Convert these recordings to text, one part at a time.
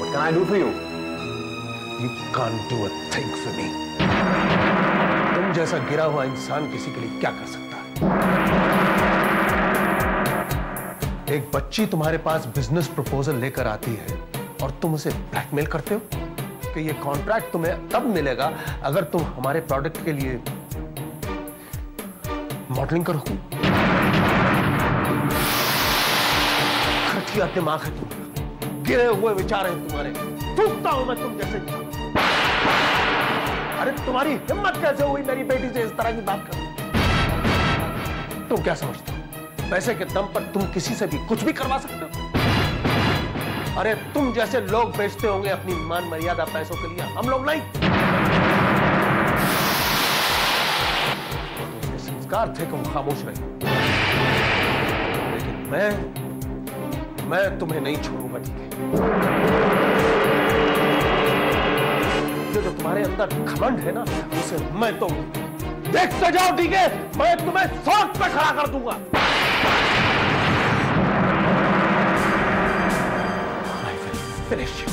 What can I do for you? You can't do a thing for me. तुम जैसा गिरा हुआ इंसान किसी के लिए क्या कर सकता है? एक बच्ची तुम्हारे पास बिजनेस प्रपोजल लेकर आती है और तुम उसे ब्लैकमेल करते हो कि ये कॉन्ट्रैक्ट तुम्हें तब मिलेगा अगर तुम हमारे प्रोडक्ट के लिए मॉडलिंग करोगे। घटिया दिमाग है तुम्हारा, गिरे हुए विचार हैं तुम्हारे, थूकता हूं मैं तुम जैसे। अरे तुम्हारी हिम्मत कैसे हुई मेरी बेटी से इस तरह की बात करने? तुम क्या समझते हो पैसे के दम पर तुम किसी से भी कुछ भी करवा सकते हो? अरे तुम जैसे लोग बेचते होंगे अपनी मान मर्यादा पैसों के लिए, हम लोग नहीं। तो संस्कार थे कि खामोश रहे, लेकिन मैं तुम्हें नहीं छोड़ूंगा, ठीक है? जो तुम्हारे अंदर घमंड है ना, उसे मैं तो देखते जाओ, ठीक है? मैं तुम्हें सौंठ पे खड़ा कर दूंगा। Finish you.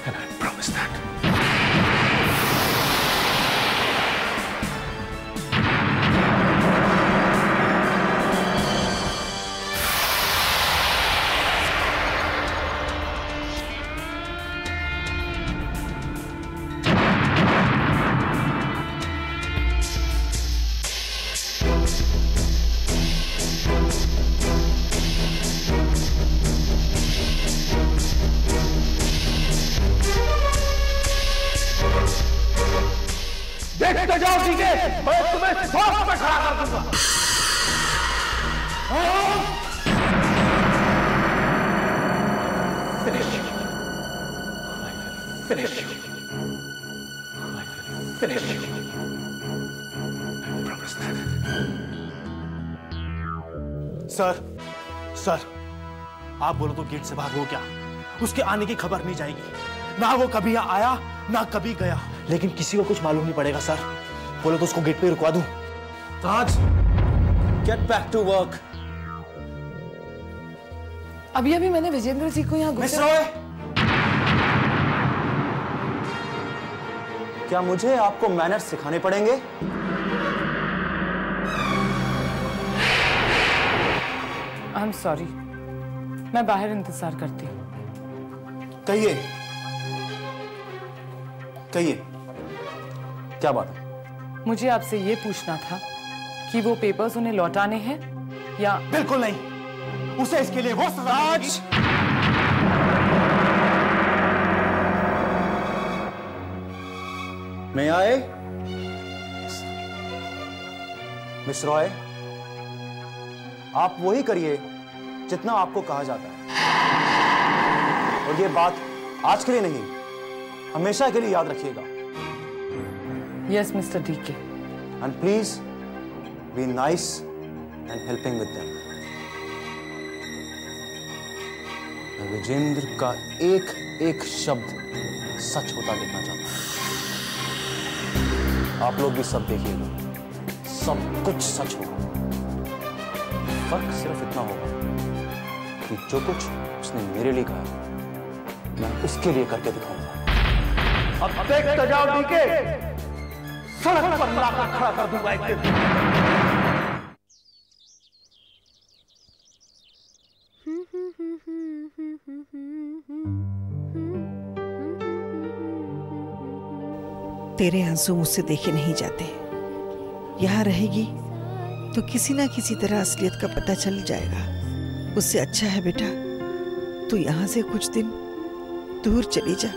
And I promise that. देखते जाओ, ठीक है? मैं तुम्हें सौंठ पे खड़ा कर दूंगा। Finish you. Finish you. Finish you. I promise that. Sir, आप बोलो तो गेट से बाहर हो क्या? उसके आने की खबर नहीं जाएगी। ना वो कभी यहाँ आया, ना कभी गया। लेकिन किसी को कुछ मालूम नहीं पड़ेगा सर। बोलो तो उसको गेट पे रुकवा दूं। ताज, गेट बैक टू वर्क। अभी मैंने विजेंद्र जी को यहाँ मिस रॉय, क्या मुझे आपको मैनर्स सिखाने पड़ेंगे? आई एम सॉरी, मैं बाहर इंतजार करती हूँ। कहिए, क्या बात है? मुझे आपसे ये पूछना था कि वो पेपर्स उन्हें लौटाने हैं या? बिल्कुल नहीं, उसे इसके लिए वो सजा मिलेगी। मैं आए मिस रॉय, आप वही करिए जितना आपको कहा जाता है, और ये बात आज के लिए नहीं, हमेशा के लिए याद रखिएगा। Yes mister DK. And please be nice and helping with them. मैं विजेंद्र का एक एक शब्द सच होता देखना चाहता हूं। आप लोग भी सब देखिएगा, सब कुछ सच होगा। फर्क सिर्फ इतना होगा कि जो कुछ उसने मेरे लिए कहा मैं उसके लिए करके दिखाऊंगा। अब देखते जाओ, ठीक है? सड़क पर लाकर खड़ा कर दूंगा एक दिन। तेरे आंसू मुझसे देखे नहीं जाते। यहाँ रहेगी तो किसी ना किसी तरह असलियत का पता चल जाएगा। उससे अच्छा है बेटा तू यहाँ से कुछ दिन दूर चली जा।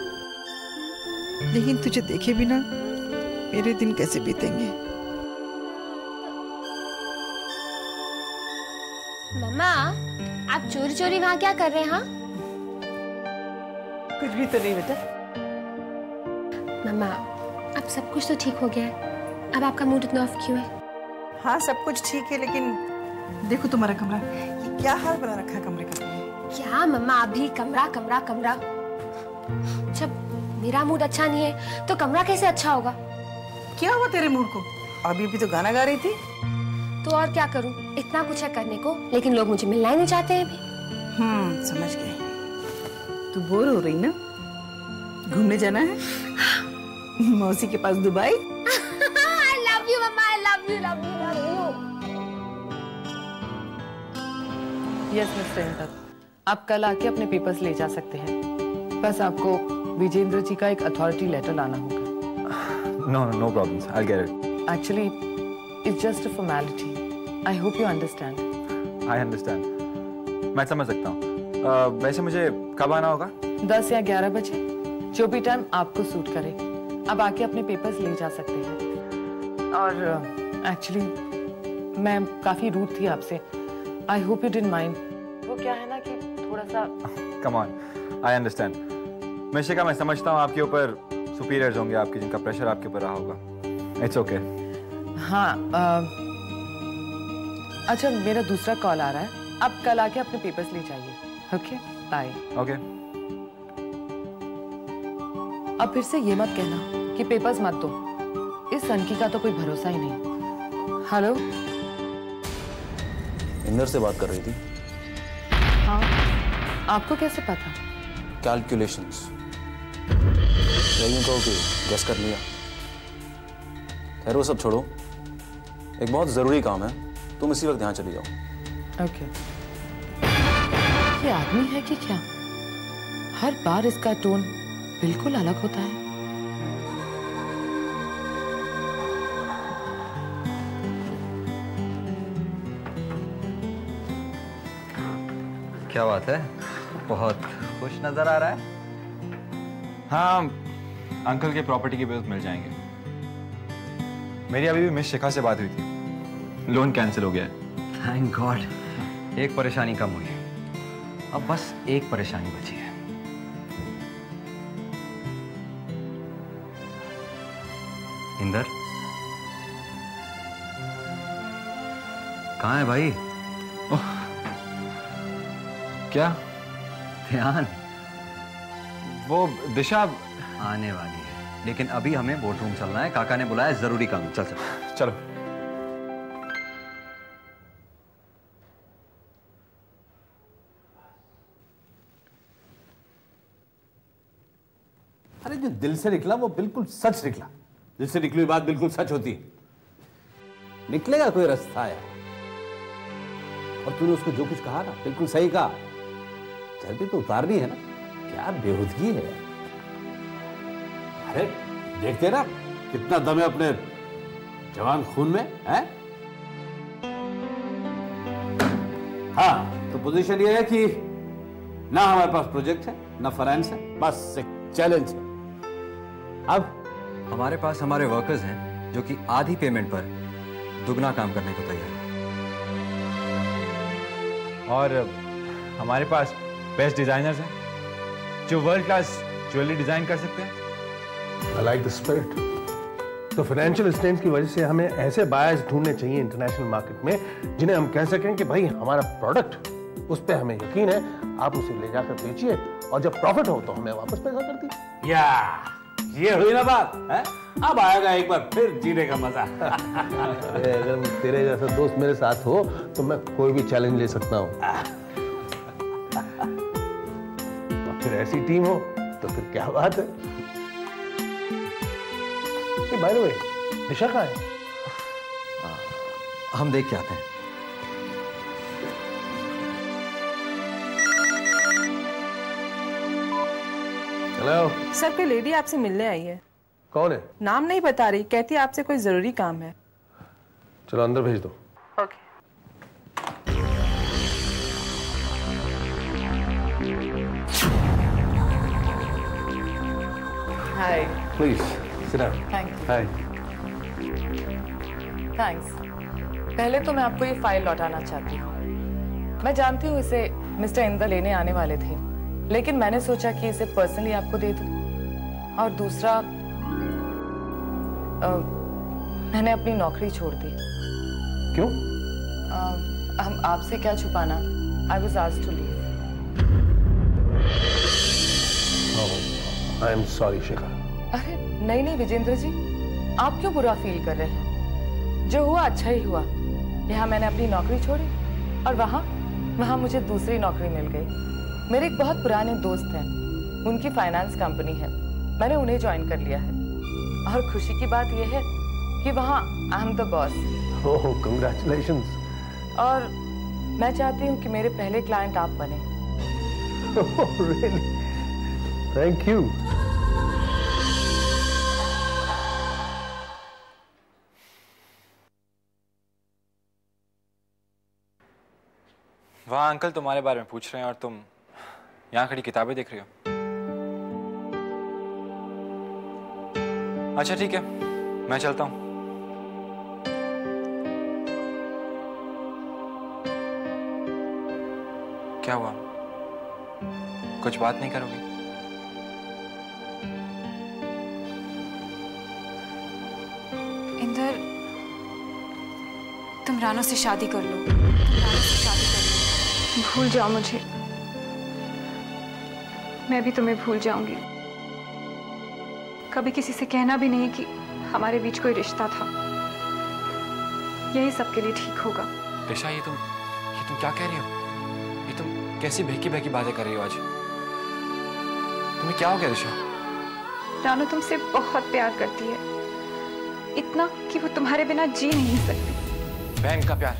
लेकिन तुझे देखे बिना मेरे दिन कैसे बीतेंगे? मम्मा, आप चोरी चोरी वहाँ क्या कर रहे हैं? हाँ, कुछ भी तो नहीं बेटा। मम्मा, अब सब कुछ तो ठीक हो गया है, अब आपका मूड इतना ऑफ क्यों है? हाँ सब कुछ ठीक है, लेकिन देखो तुम्हारा कमरा, ये क्या हाल बना रखा है कमरे का? क्या मम्मा, अभी कमरा कमरा कमरा? जब मेरा मूड अच्छा नहीं है तो कमरा कैसे अच्छा होगा? क्या हुआ तेरे मूड को? अभी भी तो गाना गा रही थी। तो और क्या करूं? इतना कुछ है करने को, लेकिन लोग मुझे मिलना ही नहीं चाहते हैं अभी। समझ गई। तू बोर हो रही ना? घूमने जाना है मौसी के पास Dubai? I love you, Mama. I love you, love you, love you. Yes mister Inder, आप कल आके अपने पेपर्स ले जा सकते हैं। बस आपको विजेंद्र जी का एक अथॉरिटी लेटर लाना होगा। No problems. I'll get it. Actually, it's just a formality. I hope you understand. I understand. मैं समझ सकता हूँ। वैसे मुझे कब आना होगा? 10 या 11 बजे, जो भी टाइम आपको सूट करे। अब आके अपने पेपर्स ले जा सकते हैं। और एक्चुअली मैं काफी रूड थी आपसे। I hope you didn't mind. वो क्या है ना कि थोड़ा सा Come on. I understand. Mishika, मैं समझता हूँ आपके ऊपर सुपीरियर्स होंगे आपके, जिनका प्रेशर आपके ऊपर रहा होगा। It's okay. हाँ, अच्छा मेरा दूसरा कॉल आ रहा है। आप कल आके अपने पेपर्स ले जाइए। Okay, bye. Okay. अब फिर से ये मत कहना कि पेपर्स मत दो। इस सनकी का तो कोई भरोसा ही नहीं। हेलो, इंदर से बात कर रही थी। हाँ, आपको कैसे पता? कैलकुलेशंस। यूं कहो कि गेस कर लिया। खैर वो सब छोड़ो, एक बहुत जरूरी काम है, तुम इसी वक्त यहाँ चली जाओ। ओके। ये आदमी है कि क्या? हर बार इसका टोन बिल्कुल अलग होता है। क्या बात है, बहुत खुश नजर आ रहा है। हाँ, अंकल के प्रॉपर्टी के बिल्स मिल जाएंगे। मेरी अभी भी मिस शिखा से बात हुई थी, लोन कैंसिल हो गया है। थैंक गॉड, एक परेशानी कम हुई। अब बस एक परेशानी बची है। इंदर कहाँ है भाई? क्या? ध्यान वो दिशा आने वाली है, लेकिन अभी हमें बोर्ड रूम चलना है। काका ने बुलाया, जरूरी काम। चल चल चलो। अरे जो दिल से निकला वो बिल्कुल सच निकला। दिल से निकली बात बिल्कुल सच होती है। निकलेगा कोई रास्ता यार। और तूने उसको जो कुछ कहा ना, बिल्कुल सही कहा। चर्बी तो उतारनी है ना, क्या बेहूदगी है। अरे देखते ना कितना दम है अपने जवान खून में है। हाँ, तो पोजीशन ये है कि ना हमारे पास प्रोजेक्ट है, ना फाइनेंस है, बस एक चैलेंज है। अब हमारे पास हमारे वर्कर्स हैं जो कि आधी पेमेंट पर दुगना काम करने को तैयार हैं। और हमारे पास बेस्ट डिजाइनर्स हैं जो वर्ल्ड क्लास ज्वेलरी डिजाइन कर सकते हैं। I like the spirit. तो फाइनेंशियल स्ट्रेंथ की वजह से हमें ऐसे बायर्स ढूंढने चाहिए इंटरनेशनल मार्केट में, जिन्हें हम कह सकें कि भाई हमारा प्रोडक्ट, उस पर हमें यकीन है, आप उसे ले जाकर बेचिए और जब प्रॉफिट हो तो हमें वापस पैसा कर दीजिए। या ये हुई ना बात है। अब आएगा एक बार फिर जीने का मजा। अगर तेरे जैसा दोस्त मेरे साथ हो तो मैं कोई भी चैलेंज ले सकता हूँ। और फिर ऐसी टीम हो तो फिर क्या बात है। बाय द वे, दिशा कहाँ है? हम देख के आते हैं। हेलो सर, कोई लेडी आपसे मिलने आई है। कौन है? नाम नहीं बता रही, कहती है आपसे कोई जरूरी काम है। चलो अंदर भेज दो। Okay. Hi. Please sit down. Thank you. Hi. Thanks. पहले तो मैं आपको ये फाइल लौटाना चाहती हूँ। मैं जानती हूँ इसे मिस्टर इंदर लेने आने वाले थे, लेकिन मैंने सोचा कि इसे पर्सनली आपको दे दूँ। और दूसरा, मैंने अपनी नौकरी छोड़ दी। क्यों? हम आपसे क्या छुपाना, I was asked to leave. I am sorry Shikha. अरे नहीं नहीं विजेंद्र जी, आप क्यों बुरा फील कर रहे हैं? जो हुआ अच्छा ही हुआ। यहाँ मैंने अपनी नौकरी छोड़ी और वहाँ वहाँ मुझे दूसरी नौकरी मिल गई। मेरे एक बहुत पुराने दोस्त हैं, उनकी फाइनेंस कंपनी है, मैंने उन्हें ज्वाइन कर लिया है। और खुशी की बात यह है कि वहाँ I am the boss. Oh, congratulations. और मैं चाहती हूँ कि मेरे पहले क्लाइंट आप बने। रियली? Thank you. वहाँ अंकल तुम्हारे बारे में पूछ रहे हैं और तुम यहाँ खड़ी किताबें देख रही हो। अच्छा ठीक है, मैं चलता हूँ। क्या हुआ? कुछ बात नहीं करोगी? इंदर, तुम रानो से शादी कर लो। तुम रानो से शादी कर लो। भूल जाओ मुझे, मैं भी तुम्हें भूल जाऊंगी। कभी किसी से कहना भी नहीं कि हमारे बीच कोई रिश्ता था। यही सबके लिए ठीक होगा। दिशा, ये तुम क्या कह रही हो? ये तुम कैसी बहकी बहकी बातें कर रही हो आज? तुम्हें क्या हो गया दिशा? रानो तुमसे बहुत प्यार करती है, इतना कि वो तुम्हारे बिना जी नहीं सकती। बहन का प्यार,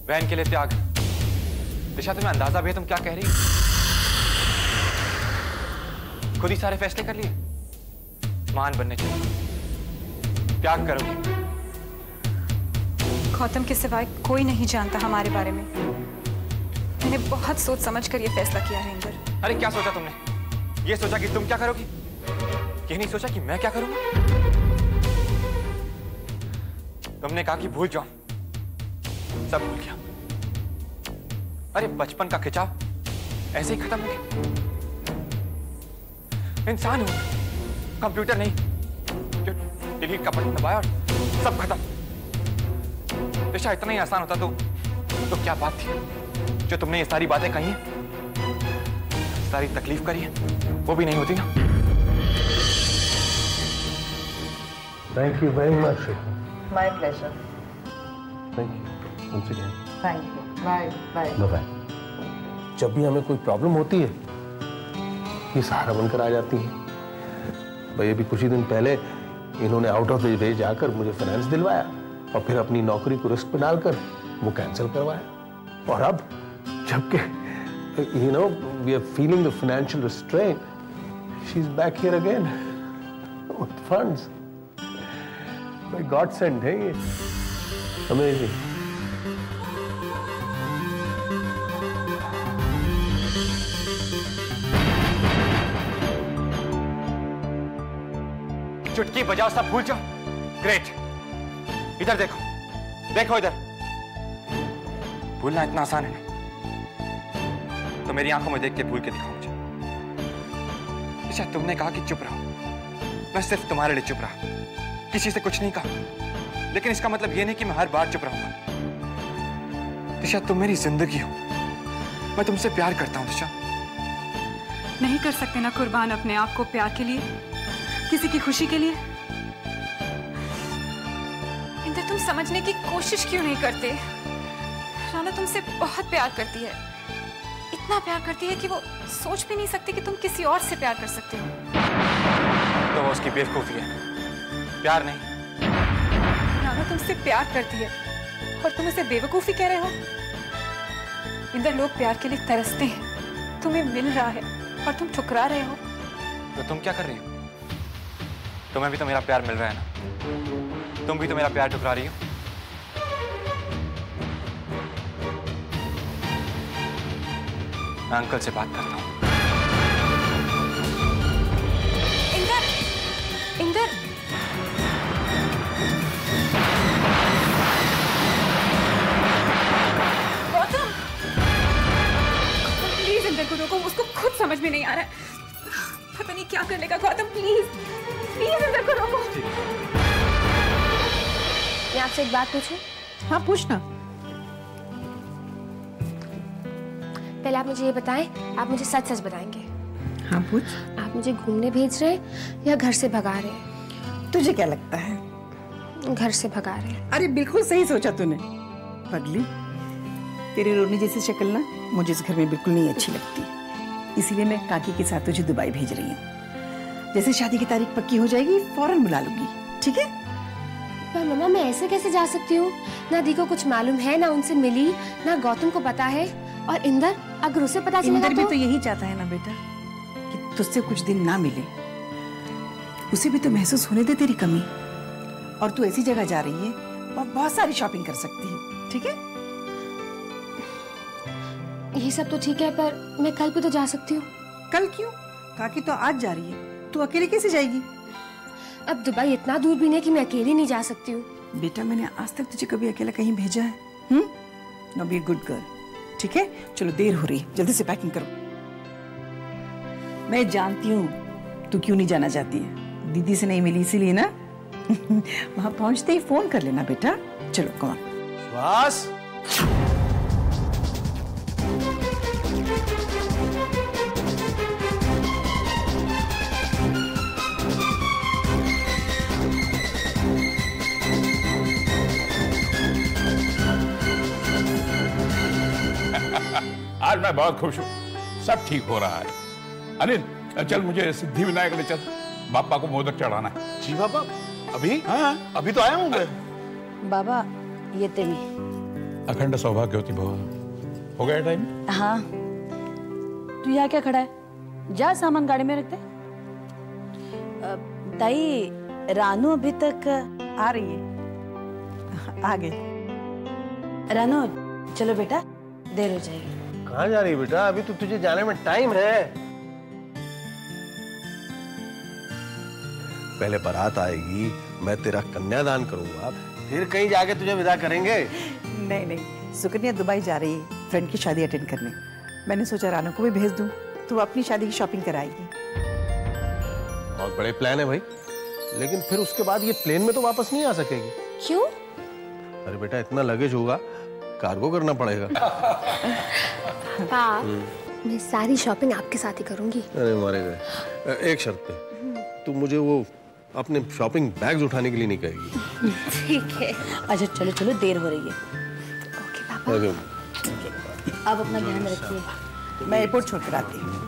बहन के लिए त्याग। दिशा, तुम्हें अंदाजा भी है तुम क्या कह रही हो? खुद ही सारे फैसले कर लिए, महान बनने चाहिए, त्याग करोगे। गौतम के सिवाय कोई नहीं जानता हमारे बारे में। मैंने बहुत सोच समझ कर ये फैसला किया है इंदर। अरे क्या सोचा तुमने? ये सोचा कि तुम क्या करोगी, ये नहीं सोचा कि मैं क्या करूंगा। तुमने कहा कि भूल जाओ, सब भूल गया। अरे बचपन का खिंचाव ऐसे ही खत्म हो गया। इंसान हूं, कंप्यूटर नहीं जो डिलीट का बटन दबाया और सब खत्म। दिशा, इतना ही आसान होता तो क्या बात थी जो तुमने ये सारी बातें कही हैं, सारी तकलीफ करी है, वो भी नहीं होती ना। Thank you very much. My pleasure. Thank you once again. Thank you. Bye bye. Bye. जब भी हमें कोई प्रॉब्लम होती है, ये सहारा बनकर आ जाती है। भाई अभी कुछ ही दिन पहले इन्होंने आउट ऑफ द वे जाकर मुझे फाइनेंस दिलवाया और फिर अपनी नौकरी को रिस्क पे डालकर वो कैंसिल करवाया। और अब जबकि you know we are feeling the financial restraint, she's back here again with funds. My God sent है ये, amazing. चुटकी बजाओ, सब भूल जाओ। ग्रेट। इधर देखो, देखो इधर। भूलना इतना आसान है तो मेरी आंखों में देख के भूल के दिखाओ मुझे। अच्छा, तुमने कहा कि चुप रहो, मैं सिर्फ तुम्हारे लिए चुप रहा, किसी से कुछ नहीं कहा। लेकिन इसका मतलब ये नहीं कि मैं हर बार चुप रहूंगा। दिशा, तुम मेरी जिंदगी हो, मैं तुमसे प्यार करता हूं। दिशा, नहीं कर सकते ना कुर्बान अपने आप को प्यार के लिए, किसी की खुशी के लिए? इंदर, तुम समझने की कोशिश क्यों नहीं करते? रानो तुमसे बहुत प्यार करती है, इतना प्यार करती है कि वो सोच भी नहीं सकती कि तुम किसी और से प्यार कर सकते हो। तो वो उसकी बेवकूफी है, प्यार नहीं। रानो तुमसे प्यार करती है और तुम उसे बेवकूफी कह रहे हो? इंदर, लोग प्यार के लिए तरसते हैं, तुम्हें मिल रहा है और तुम ठुकरा रहे हो। तो तुम क्या कर रही हो? तुम्हें भी तो मेरा प्यार मिल रहा है ना, तुम भी तो मेरा प्यार ठुकरा रही हो। मैं अंकल से बात करता हूं। इंदर, इंदर, गौतम, प्लीज इंदर को रोको, उसको खुद समझ में नहीं आ रहा है, पता नहीं क्या कर लेगा। गौतम प्लीज, प्लीज इंदर को रोको। मैं आपसे एक बात पूछूं? हाँ पूछना। पहले आप मुझे ये बताएं, आप मुझे सच सच बताएंगे। हाँ पूछ। आप मुझे घूमने भेज रहे हैं या घर से भगा रहे हैं? तुझे क्या लगता है? घर से भगा रहे हैं। अरे बिल्कुल सही सोचा तूने पगली। तेरी रोनी जैसी शक्ल ना मुझे इस घर में बिल्कुल नहीं अच्छी लगती, इसीलिए मैं काकी के साथ तुझे दुबई भेज रही हूँ। जैसे शादी की तारीख पक्की हो जाएगी फौरन बुला लूंगी, ठीक है? पर मम्मा मैं ऐसे कैसे जा सकती हूँ? ना दी को कुछ मालूम है, ना उनसे मिली, ना गौतम को पता है। और इंदर, अगर उसे पता चलेगा इंदर भी तो यही चाहता है ना बेटा कि तुझसे कुछ दिन ना मिले। उसे भी तो महसूस होने दे तेरी कमी। और तू ऐसी जगह जा रही है और बहुत सारी शॉपिंग कर सकती है, ठीक है? ये सब तो ठीक है, पर मैं कल भी तो जा सकती हूँ। कल क्यों? काकी तो आज जा रही है, तू अकेले कैसे जाएगी? अब दुबई इतना दूर भी नहीं कि मैं अकेली नहीं जा सकती हूँ। बेटा मैंने आज तक तुझे कभी अकेला कहीं भेजा है? नो बी गुड गर्ल, ठीक है? चलो देर हो रही है, जल्दी से पैकिंग करो। मैं जानती हूँ तू क्यों नहीं जाना चाहती है, दीदी से नहीं मिली इसीलिए ना। वहां पहुंचते ही फोन कर लेना बेटा। चलो कम ऑन। सुहास, आज मैं बहुत खुश हूँ, सब ठीक हो रहा है। अनिल चल मुझे सिद्धि विनायक ले चल, बापा को मोदक चढ़ाना है। जी बाबा, अभी? हाँ अभी तो आया हूँ मैं। बाबा ये तेरी अखंड सौभाग्यवती भव। हो गया टाइम? हाँ, तू यहाँ क्या खड़ा है? जा सामान गाड़ी में रख दे। ताई, रानू अभी तक आ रही है। आ गई। रानू चलो बेटा, देर हो जाएगी। कहाँ जा रही है बेटा? अभी तो तुझे जाने में टाइम है। पहले बारात आएगी, मैं तेरा कन्यादान करूंगा, फिर कहीं जाके तुझे विदा करेंगे। नहीं नहीं, सुकन्या दुबई जा रही है फ्रेंड की शादी अटेंड करने। मैंने सोचा रानू को भी भेज दूं, तो अपनी शादी की शॉपिंग कराएगी। बहुत बड़े प्लान है भाई, लेकिन फिर उसके बाद ये प्लेन में तो वापस नहीं आ सकेगी। क्यों? अरे बेटा इतना लगेज होगा, कार्गो करना पड़ेगा। पापा, मैं सारी शॉपिंग आपके साथ ही करूंगी। अरे मारे गए। एक शर्त पे, तू मुझे वो अपने शॉपिंग बैग्स उठाने के लिए नहीं कहेगी। ठीक है। अच्छा चलो चलो, देर हो रही है। ओके पापा। ओके। अब अपना ध्यान रखिए। मैं एयरपोर्ट छोड़ कर आती हूँ।